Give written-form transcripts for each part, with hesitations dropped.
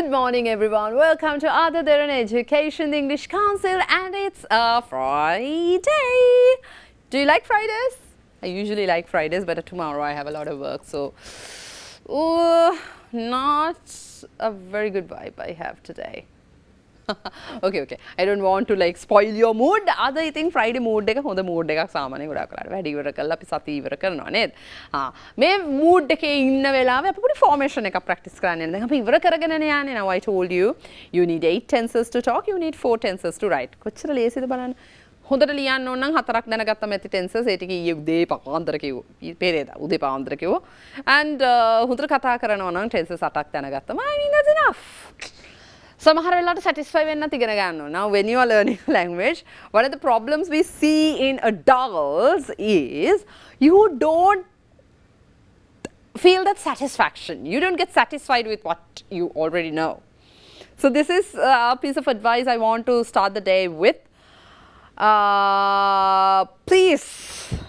Good morning, everyone. Welcome to Derana Education, the English Council, and it's a Friday. Do you like Fridays? I usually like Fridays, but tomorrow I have a lot of work, so not a very good vibe I have today. Okay. I don't want to like spoil your mood. I think Friday mood එක හොඳ mood එකක් සාමාන්‍යයෙන් ගොඩක් වෙලාවට වැඩි ඉවර කරලා අපි සතිය ඉවර කරනවා නේද? මේ mood එකේ ඉන්න වෙලාවේ අපි පොඩි formation එකක් practice කරන්න යනවා. දැන් අපි ඉවර කරගෙන යන්නේ. Now I told you you need 8 tenses to talk, you need 4 tenses to write. කොච්චර ලේසිද බලන්න. හොඳට ලියන්න ඕන නම් 4ක් දැනගත්තම ඇති tenses. ඒ ටික ඊයේ උදේ පාන්දර කිව්වා. පෙරේදා උදේ පාන්දර කිව්වා. And හොඳට කතා කරනවා නම් tenses 8ක් දැනගත්තම I mean that's enough. Samahara will not satisfy when nothing. Now, when you are learning language, one of the problems we see in adults is you don't feel that satisfaction. You don't get satisfied with what you already know. So, this is a piece of advice I want to start the day with. Please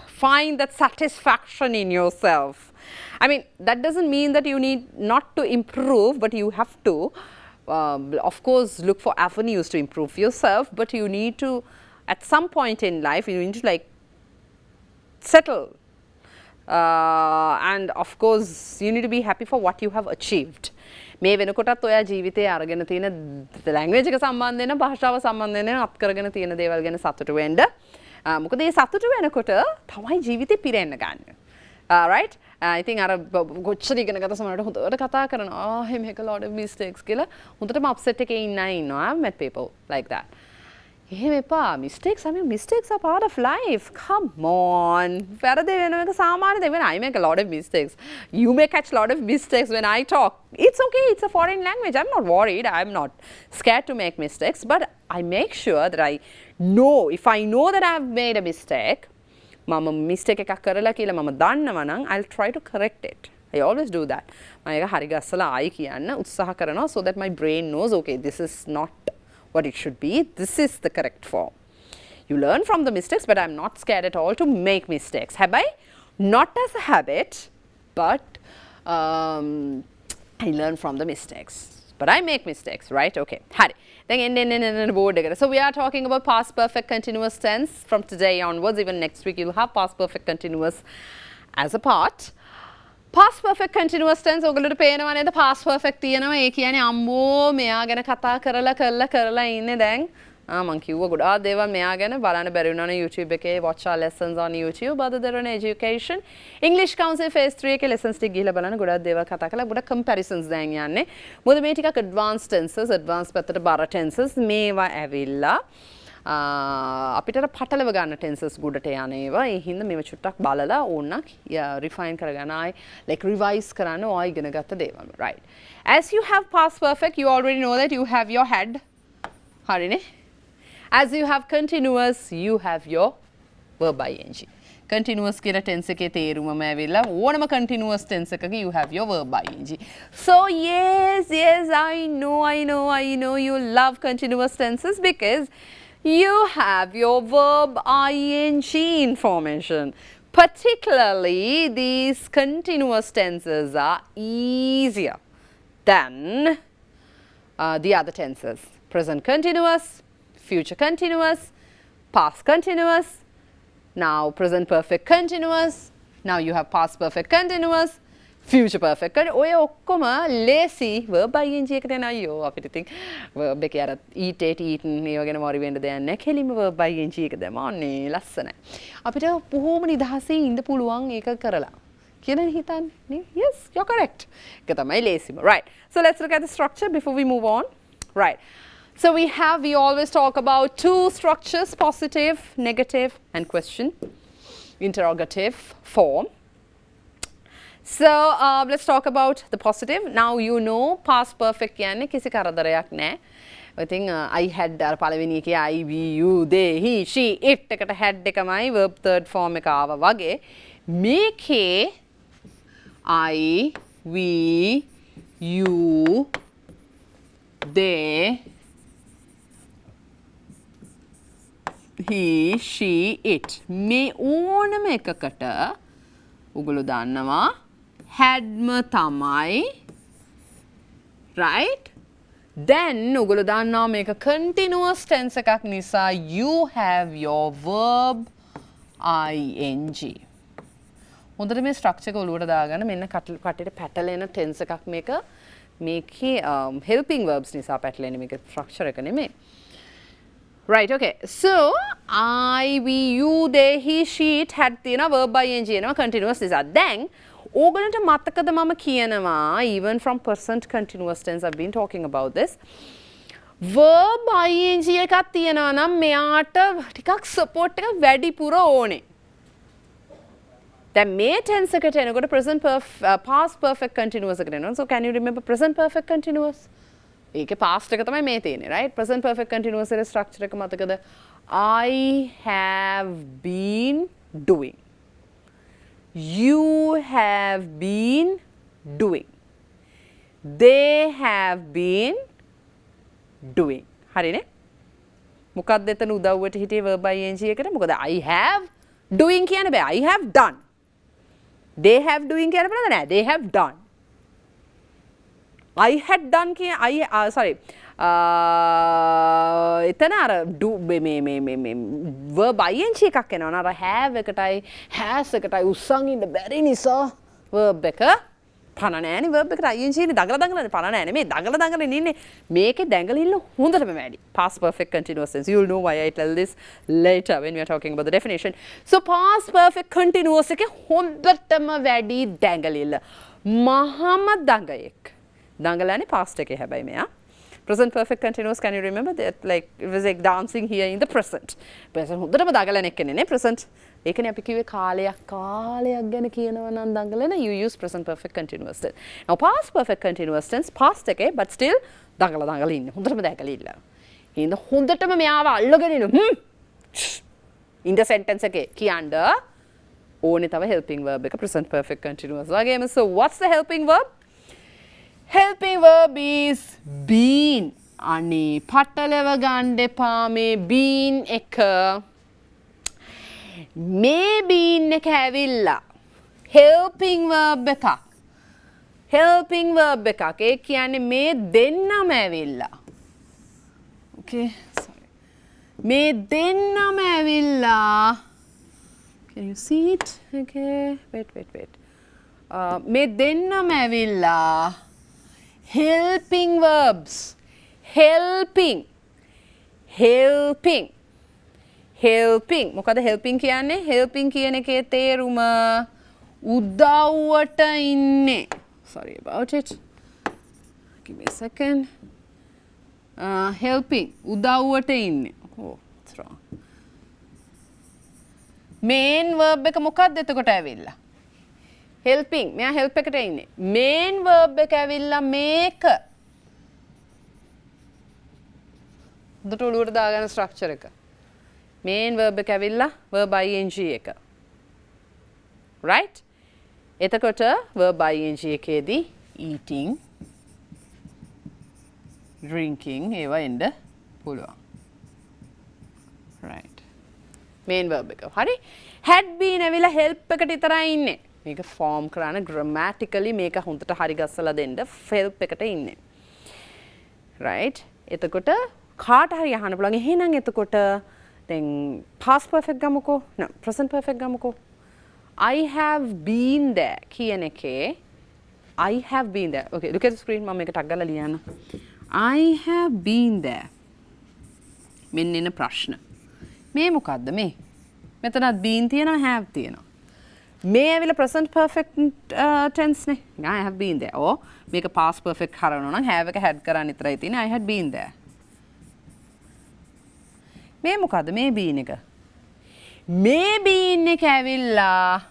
find that satisfaction in yourself. I mean, that doesn't mean that you need not to improve, but you have to. Of course, look for avenues to improve yourself, but you need to, at some point in life, you need to like settle. And of course, you need to be happy for what you have achieved. මේ වෙනකොටත් ඔයා ජීවිතේ අරගෙන තියෙන language එක සම්බන්ධයෙන් භාෂාව සම්බන්ධයෙන් අත් කරගෙන තියෙන දේවල් ගැන සතුටු වෙන්න. මොකද මේ සතුටු වෙනකොට තමයි ජීවිතේ පිරෙන්න ගන්න. Right? I think අර කොච්චර ඉගෙන ගත්ත සමහරවිට හොඳට කතා කරනවා. I make a lot of mistakes කියලා. හොඳටම upset එකේ ඉන්න අය ඉන්නවා. I've met people like that. එහෙම එපා. Mistakes, I mean mistakes are part of life. Come on. වැරදි වෙන එක සාමාන්‍ය දෙයක්. I make a lot of mistakes. You may catch a lot of mistakes when I talk. It's okay. It's a foreign language. I'm not worried. I'm not scared to make mistakes. But I make sure that I know, if I know that I've made a mistake, මම mistake එකක් කරලා කියලා මම දන්නවා නම් I'll try to correct it. I always do that. මම ඒක හරි ගස්සලා ආයි කියන්න උත්සාහ කරනවා so that my brain knows okay this is not what it should be. This is the correct form. You learn from the mistakes, but I'm not scared at all to make mistakes. හැබැයි not as a habit, but I learn from the mistakes. But I make mistakes, right? Okay. Hari. Then in board. So we are talking about past perfect continuous tense. From today onwards, even next week, you'll have past perfect continuous as a part. Past perfect continuous tense. ඔයගොල්ලෝට පේනවනේ ද past perfect තියෙනවා. ඒ කියන්නේ අම්මෝ මෙයා ගැන කතා කරලා ඉන්නේ දැන්. මං කිව්වා ගොඩාක් දේවල් මෙයා ගැන බලන්න බැරි වුණානේ YouTube එකේ watch our lessons on YouTube other than education English Council phase 3 එකේ lessons ටික ගිහලා බලන්න ගොඩාක් දේවල් කතා කරලා ගොඩක් comparisons දැන් යන්නේ මොකද මේ ටිකක් advanced tenses advanced පැත්තට බර tenses මේවා ඇවිල්ලා අපිට පටලව ගන්න tenses ගොඩට යන ඒවා ඒ හින්දා මේව චුට්ටක් බලලා ඕනක් refine කරගන්න ආයි like revise කරන්න ඔය ඉගෙන ගත්ත දේවල් right as you have past perfect you already know that you have your head හරිනේ As you have continuous, you have your verb ing. Continuous kira tense එකේ තේරුමම ඇවිල්ලා ඕනම continuous tense එකක you have your verb ing. So yes, I know you love continuous tenses because you have your verb ing information. Particularly these continuous tenses are easier than the other tenses. Present continuous, future continuous, past continuous, now present perfect continuous, now you have past perfect continuous, future perfect. ඔය ඔක්කොම lazy verb ing එකට යන අයියෝ අපිට ඉතින් verb එකේ අර eat ate eaten ඒව ගැන worry වෙන්න දෙයක් නැහැ. කෙලින්ම verb ing එක දැම්මන්නේ ලස්සනයි. අපිට බොහොම නිදහසේ ඉන්න පුළුවන් ඒක කරලා. කියලා හිතන්නේ. Yes, you're correct. ඒක තමයි lazy. Right. So let's look at the structure before we move on. Right. So we always talk about two structures, positive, negative and question, interrogative form. So let's talk about the positive. Now you know past perfect කියන්නේ කිසි කරදරයක් නැහැ. I think I had අර පළවෙනි එකේ I, we, you, they, he, she, it එකට had එකමයි verb third form එක ආවා වගේ. මේකේ I, we, you, they he, she, it. මේ ඕනම එකකට උගලු දන්නවා hadම තමයි right then ඔගොල්ලෝ දන්නවා මේක continuous tense එකක් නිසා you have your verb ing. හොඳට මේ structure එක ඔලුවට දාගන්න මෙන්න කටට පැටලෙන tense එකක් මේකේ helping verbs නිසා පැටලෙන මේක structure එක නෙමෙයි. Right, okay. So, I, we, you, they, he, she, it had තියෙනවා verb ing එනවා continuous නිසා. Then ඕගලන්ට මතකද මම කියනවා even from present continuous tense I've been talking about this. verb ing එකක් තියෙනවා නම් මෙයාට ටිකක් support එක වැඩිපුර ඕනේ. දැන් මේ tense එකට එනකොට past perfect continuous එකට එනවා. So can you remember present perfect continuous? ඒකේ past එක තමයි මේ තියෙන්නේ, right? present perfect continuous එකේ structure එක මතකද? I have been doing. You have been doing. They have been doing. හරිනේ? මොකක්ද එතන උදව්වට හිටියේ verb ing එකට? මොකද I have doing කියන්න බෑ. I have done. They have doing කියන්න බෑ නෑ. They have done. I had done sorry. එතන අර do මේ verb ing එකක් එනවා නේද? have එකටයි has එකටයි උස්සන් ඉන්න බැරි නිසා verb එක පණ නෑනේ verb එකට ing ඉන්නේ දඟල පණ නෑනේ මේ දඟල ඉන්නේ මේකේ දැඟලිල්ල හොඳටම වැඩි. past perfect continuous tense. You'll know why I tell this later when we are talking about the definition. So past perfect continuous එකේ හොඳටම වැඩි දැඟලිල්ල. මහම දඟයෙක්. දඟලන්නේ past එකේ හැබැයි මෙයා. present perfect continuous, can you remember that? Like it was like dancing here in the present. present හොඳටම දඟලන එක්කනේ නේ present. ඒකනේ අපි කිව්වේ කාලයක් ගැන කියනවා නම් දඟලන you use present perfect continuous tense. Now past perfect continuous tense past එකේ but still දඟල ඉන්නේ. හොඳටම දැකලිල්ල. ඉතින් හොඳටම මෙයාව අල්ලගෙන ඉන්න. in the sentence එකේ කියන්න ඕනේ තව helping verb එක present perfect continuous වගේම. So what's the helping verb? Helping verb is been. අනේ පටලව ගන්න එපා මේ been එක. මේ been එක ඇවිල්ලා helping verb එකක්. helping verb එකක්. ඒ කියන්නේ මේ දෙන්නම ඇවිල්ලා. Okay, sorry. මේ දෙන්නම ඇවිල්ලා. Can you see it? Okay, wait. මේ දෙන්නම ඇවිල්ලා helping verbs. helping. මොකද helping කියන්නේ? helping කියන එකේ තේරුම උදව්වට ඉන්නේ. Sorry about it. Give me a second. helping උදව්වට ඉන්නේ. Oh, it's wrong. main verb එක මොකක්ද එතකොට ඇවිල්ලා? helping. මෙයා help එකට ඉන්නේ. main verb එක ඇවිල්ලා මේක. හොඳට ඔලුවට දාගන්න structure එක. main verb එක ඇවිල්ලා verb ing එක. right? එතකොට verb ing එකේදී eating, drinking ඒවා එන්න පුළුවන්. right. main verb එක. හරි? had been ඇවිල්ලා help එකට විතරයි ඉන්නේ. මේක form කරන්න grammatically මේක හොඳට හරි ගස්සලා දෙන්න help එකට ඉන්නේ. right? එතකොට කාට හරි අහන්න පුළුවන් එහෙනම් එතකොට දැන් past perfect ගමුකෝ. no, present perfect ගමුකෝ. I have been there කියන එකේ I have been there. okay, look at the screen. මම මේක ටක් ගාලා ලියන්න. I have been there. මෙන්න එන ප්‍රශ්න. මේ මොකද්ද මේ? මෙතනත් been තියෙනවා have තියෙනවා. මේ ඇවිල්ලා present perfect tense නේ. I have been there. or මේක past perfect කරනවා නම් have එක had කරන්න විතරයි තියෙන්නේ. I had been there. මේ මොකද්ද මේ been එක? මේ been එක ඇවිල්ලා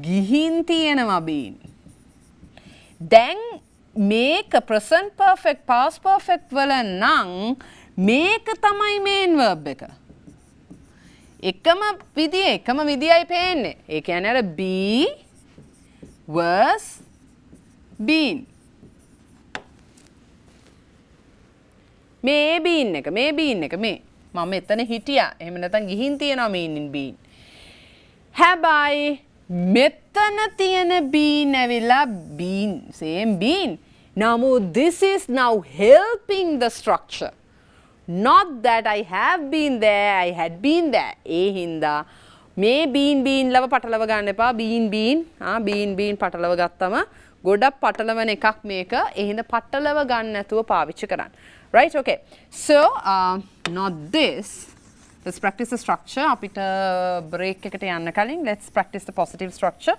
ගිහින් තියෙනවා been. දැන් මේක present perfect past perfect වල නම් මේක තමයි main verb එක. එකම විදියයි පේන්නේ. ඒ කියන්නේ අර be was been. මේ been එක මේ මම එතන හිටියා. එහෙම නැත්නම් ගිහින් තියනවා meaning been. හැබැයි මෙතන තියෙන been ඇවිල්ලා been same been. Namu, this is now helping the structure. Not that I have been there, I had been there. E hinda me been lava patalawa ganna epa been patalawa gattama godak patalawana ekak meka e hinda patalawa ganna nathuwa pawichchi karanna. Right? Okay. So, not this. Let's practice the structure. Apita break ekata yanna kalin let's practice the positive structure.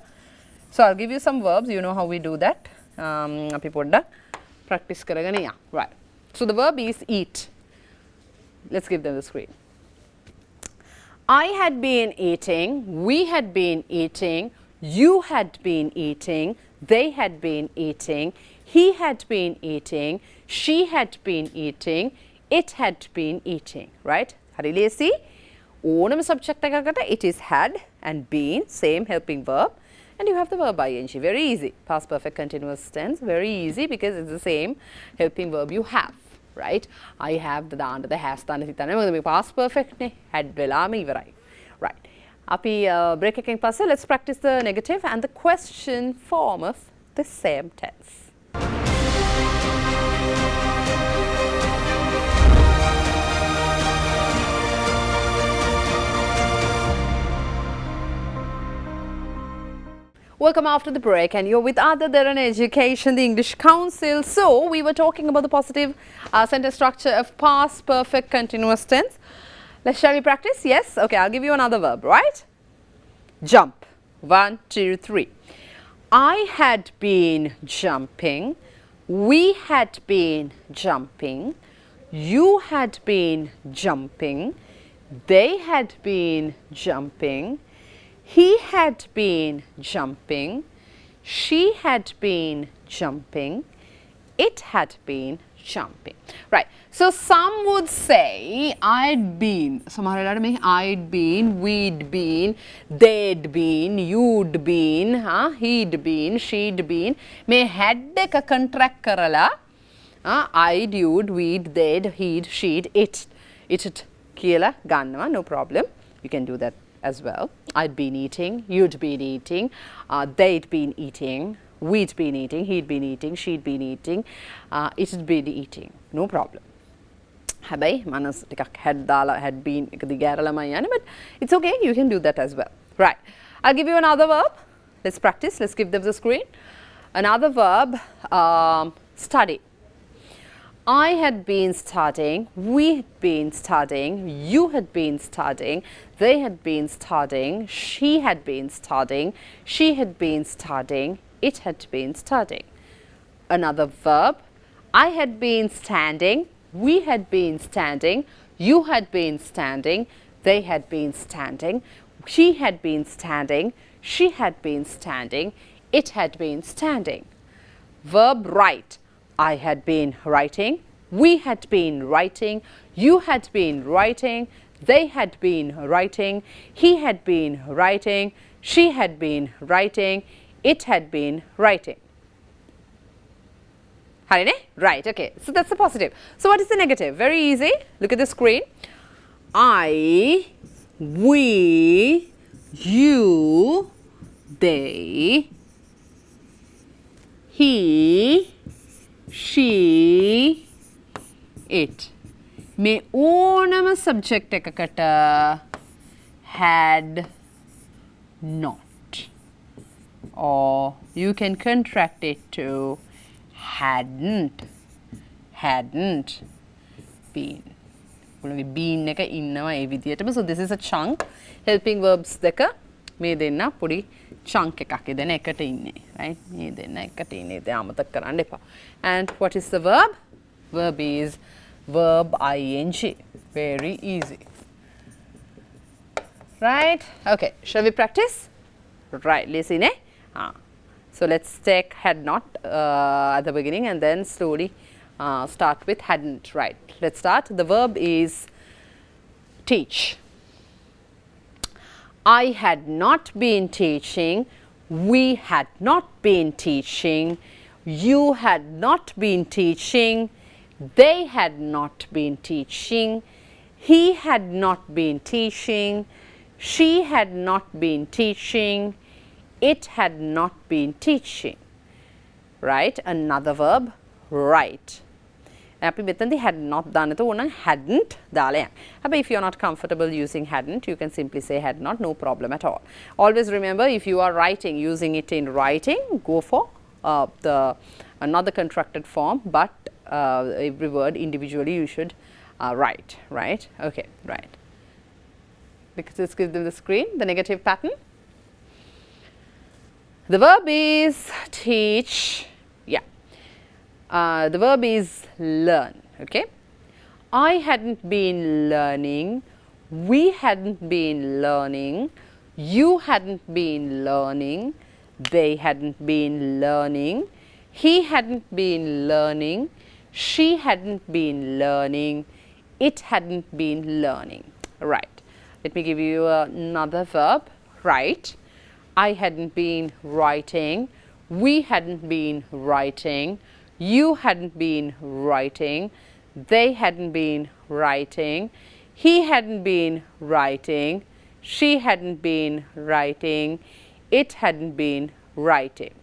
So, I'll give you some verbs. You know how we do that. Api podda practice karagana ya. Right. So, the verb is eat. Let's give them the screen. I had been eating, we had been eating, you had been eating, they had been eating, he had been eating, she had been eating, it had been eating. Right? Hari lesi. Onam subject ekakata it is had and been, same helping verb. And you have the verb ing. Very easy. Past perfect continuous tense. Very easy because it's the same helping verb you have. Right? I have the dana, the has dana, the past perfect ne had velama ivarai. Right. Api break ekකින් පස්සේ let's practice the negative and the question form of the same tense. Welcome after the break, and you're with other Derana Education, the English Council. So, we were talking about the positive sentence structure of past perfect continuous tense. Shall we practice? Yes? Okay, I'll give you another verb, right? Jump. 1, 2, 3. I had been jumping. We had been jumping. You had been jumping. They had been jumping. He had been jumping, she had been jumping, it had been jumping. Right. So, some would say I'd been, I'd been, we'd been, they'd been, you'd been, he'd been, she'd been. May had එක contract කරලා I'd, you'd, we'd, they'd, he'd, she'd, it කියලා ගන්නවා, no problem. You can do that as well. I'd been eating, you'd been eating, they'd been eating, we'd been eating, he'd been eating, she'd been eating, it'd been eating. No problem. හැබැයි මනස ටිකක් had දාලා had been එක දිගෑරලම යන්නේ, but it's okay, you can do that as well. Right. I'll give you another verb. Let's practice. Let's give them the screen. Another verb, study. I had been studying, we had been studying, you had been studying, they had been studying, she had been studying, she had been studying, it had been studying. Another verb, I had been standing, we had been standing, you had been standing, they had been standing, she had been standing, she had been standing, it had been standing. Verb write. I had been writing, we had been writing, you had been writing, they had been writing, he had been writing, she had been writing, it had been writing. Harine? Right, okay. So, that's the positive. So, what is the negative? Very easy. Look at the screen. I, we, you, they, he, she, it. May ඕනම subject එකකට had not, or you can contract it to hadn't been. Been එක ඉන්නවා ඒ විදිහටම. So this is a chunk. Helping verbs දෙක මේ දෙන්න පොඩි chunk එකක් දෙන එකට ඉන්නේ. Right? මේ දෙන්න එකට ඉන්නේ. ඒක අමතක කරන්න එපා. And what is the verb? Verb is verb ing. Very easy. Right? Okay. Shall we practice? Right. Listen, eh? So let's take had not at the beginning and then slowly start with hadn't. Right. Let's start. The verb is teach. I had not been teaching. We had not been teaching. You had not been teaching. They had not been teaching. He had not been teaching. She had not been teaching. It had not been teaching. Right? Another verb, right. අපි මෙතනදී had not දාන්න. එතකොට ඕනනම් hadn't දාලා යන්න. හැබැයි if you are not comfortable using hadn't, you can simply say had not, no problem at all. Always remember, if you are writing, using it in writing, go for another contracted form, but every word individually you should write, right? Okay, right. Because let's give them the screen, the negative pattern. The verb is teach, yeah. The verb is learn, okay. I hadn't been learning, we hadn't been learning, you hadn't been learning, they hadn't been learning, he hadn't been learning, she hadn't been learning, it hadn't been learning. Right. Let me give you another verb, write. I hadn't been writing, we hadn't been writing, you hadn't been writing, they hadn't been writing, he hadn't been writing, she hadn't been writing, it hadn't been writing.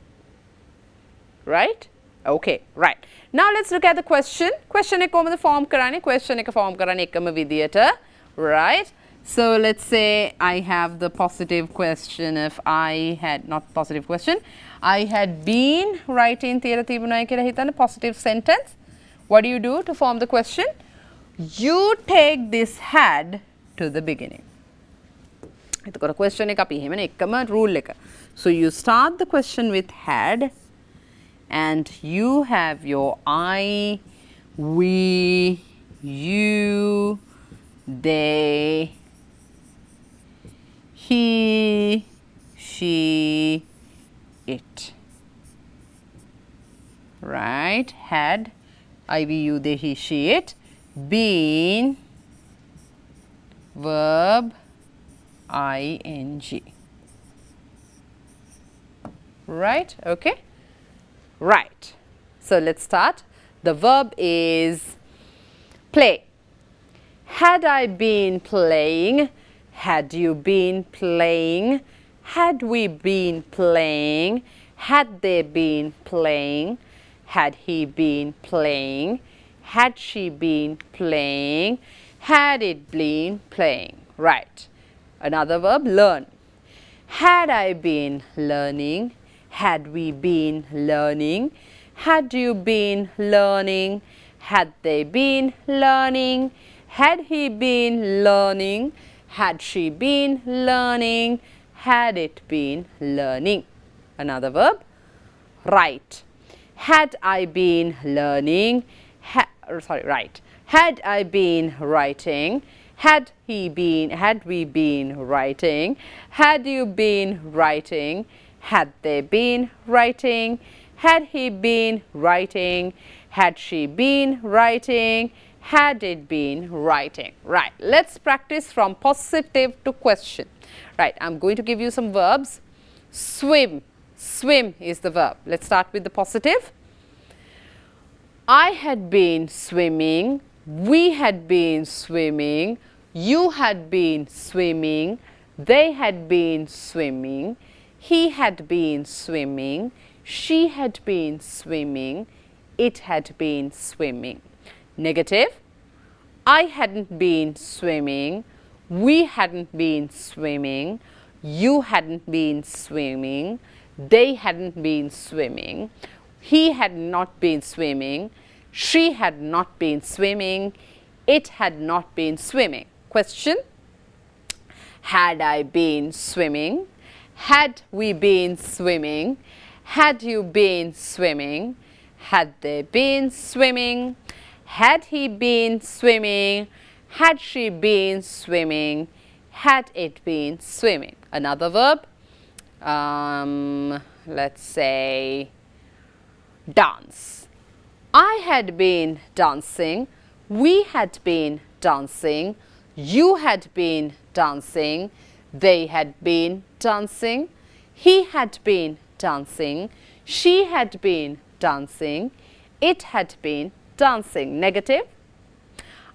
Right? Okay, right. Now let's look at the question. Question එක කොහොමද form කරන්නේ? Question එක form කරන්නේ එකම විදියට. Right? So let's say I have the positive question. If I had, not positive question, I had been writing තියලා තිබුණායි කියලා හිතන්න, positive sentence. What do you do to form the question? You take this had to the beginning. එතකොට question එක අපි එහෙමනේ එකම rule එක. So you start the question with had and you have your I, we, you, they, he, she, it. Right? Had, I, we, you, they, he, she, it. Been, verb, ing. Right? Okay? Right. So let's start. The verb is play. Had I been playing? Had you been playing? Had we been playing? Had they been playing? Had he been playing? Had she been playing? Had it been playing? Right. Another verb, learn. Had I been learning? Had we been learning? Had you been learning? Had they been learning? Had he been learning? Had she been learning? Had it been learning? Another verb, write. Had I been learning? Right. Had I been writing? Had we been writing? Had you been writing? Had they been writing? Had he been writing? Had she been writing? Had it been writing? Right. Let's practice from positive to question. Right. I'm going to give you some verbs. Swim. Swim is the verb. Let's start with the positive. I had been swimming. We had been swimming. You had been swimming. They had been swimming. He had been swimming. She had been swimming. It had been swimming. Negative. I hadn't been swimming. We hadn't been swimming. You hadn't been swimming. They hadn't been swimming. He had not been swimming. She had not been swimming. It had not been swimming. Question. Had I been swimming? Had we been swimming? Had you been swimming? Had they been swimming? Had he been swimming? Had she been swimming? Had it been swimming? Another verb. Let's say dance. I had been dancing. We had been dancing. You had been dancing. They had been dancing. He had been dancing. She had been dancing. It had been dancing. Negative.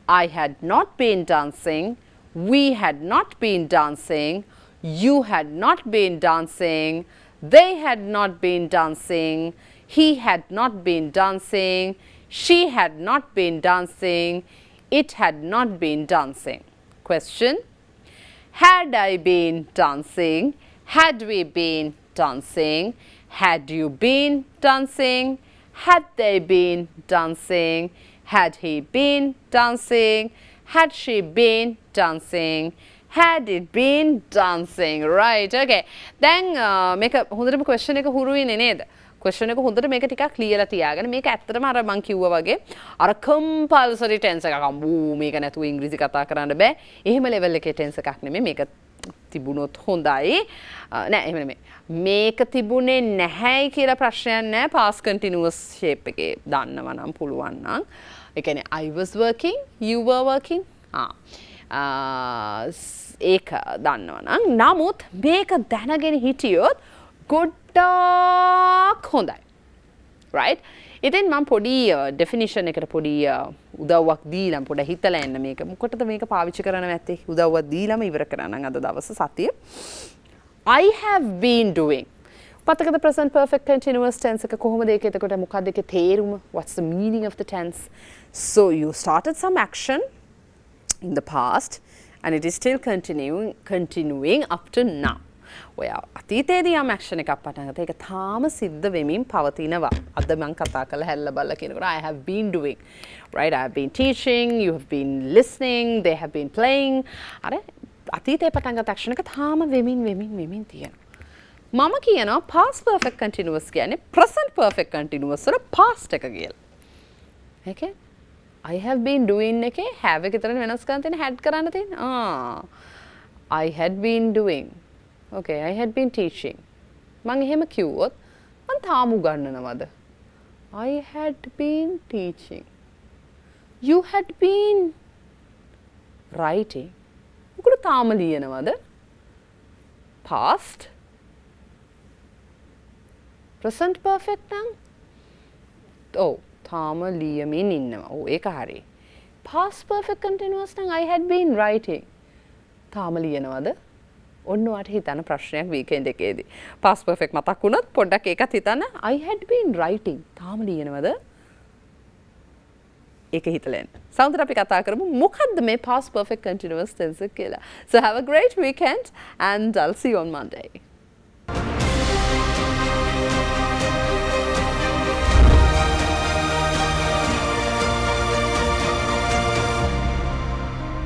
I had not been dancing. We had not been dancing. You had not been dancing. They had not been dancing. He had not been dancing. She had not been dancing. It had not been dancing. Question. Had I been dancing? Had we been dancing? Had you been dancing? Had they been dancing? Had he been dancing? Had she been dancing? Had it been dancing? Right. Okay. Then make a හොඳටම question එක හුරු වෙන්නේ නේද? question එක හොඳට මේක ටිකක් ලියලා තියාගෙන මේක ඇත්තටම අර මං කිව්වා වගේ අර compulsory tense එකක් අම්බෝ මේක නැතුව ඉංග්‍රීසි කතා කරන්න බෑ. එහෙම level එකේ tense එකක් නෙමෙයි මේක තිබුණොත් හොඳයි. නෑ එහෙම නෙමෙයි. මේක තිබුණේ නැහැයි කියලා ප්‍රශ්නයක් නෑ past continuous shape එකේ දන්නවා නම් පුළුවන් නම්. ඒ කියන්නේ I was working, you were working. ඒක දන්නවා නම් නමුත් මේක දැනගෙන හිටියොත් ගොඩක් හොඳයි. right? ඉතින් මම පොඩි definition එකට පොඩි උදව්වක් දීලා පොඩ හිතලා එන්න මේක මොකටද මේක පාවිච්චි කරන්න නැත්තේ උදව්වක් දීලාම ඉවර කරන්න අද දවස් සතිය. I have been doing. පතකද present perfect continuous tense එක කොහොමද ඒක එතකොට මොකක්ද ඒකේ තේරුම? What's the meaning of the tense? So you started some action in the past and it is still continuing up to now. ඔයා අතීතයේදී යම් action එකක් පටන් ගත්තා ඒක තාම සිද්ධ වෙමින් පවතිනවා. අද මම කතා කරලා හැල්ල බලලා කියනකොට I have been doing. Right? I have been teaching, you have been listening, they have been playing. අර අතීතයේ පටන් ගත්ත action එක තාම වෙමින් තියෙනවා. මම කියනවා past perfect continuous කියන්නේ present perfect continuous වල past එක කියලා. Okay? I have been doing එකේ have එක විතරනේ වෙනස් කරන්න තියෙන had කරන්න තියෙන. I had been doing. Okay, I had been teaching. මං එහෙම කිව්වොත් මං තාම උගන්වනවද? I had been teaching. You had been writing. මොකද තාම ලියනවද? Past. Present perfect නම්? ඔව් තාම ලියමින් ඉන්නවා. ඔව් ඒක හරි. Past perfect continuous නම් I had been writing. තාම ලියනවද? ඔන්න ඔයාට හිතන්න ප්‍රශ්නයක් weekend එකේදී. Past perfect මතක් වුණොත් පොඩ්ඩක් ඒකත් හිතන්න. I had been writing. තාම ලියනවද? ඒක හිතලා එන්න. සෞන්දර්ය අපි කතා කරමු මොකද්ද මේ past perfect continuous tense කියලා. So have a great weekend and I'll see you on Monday.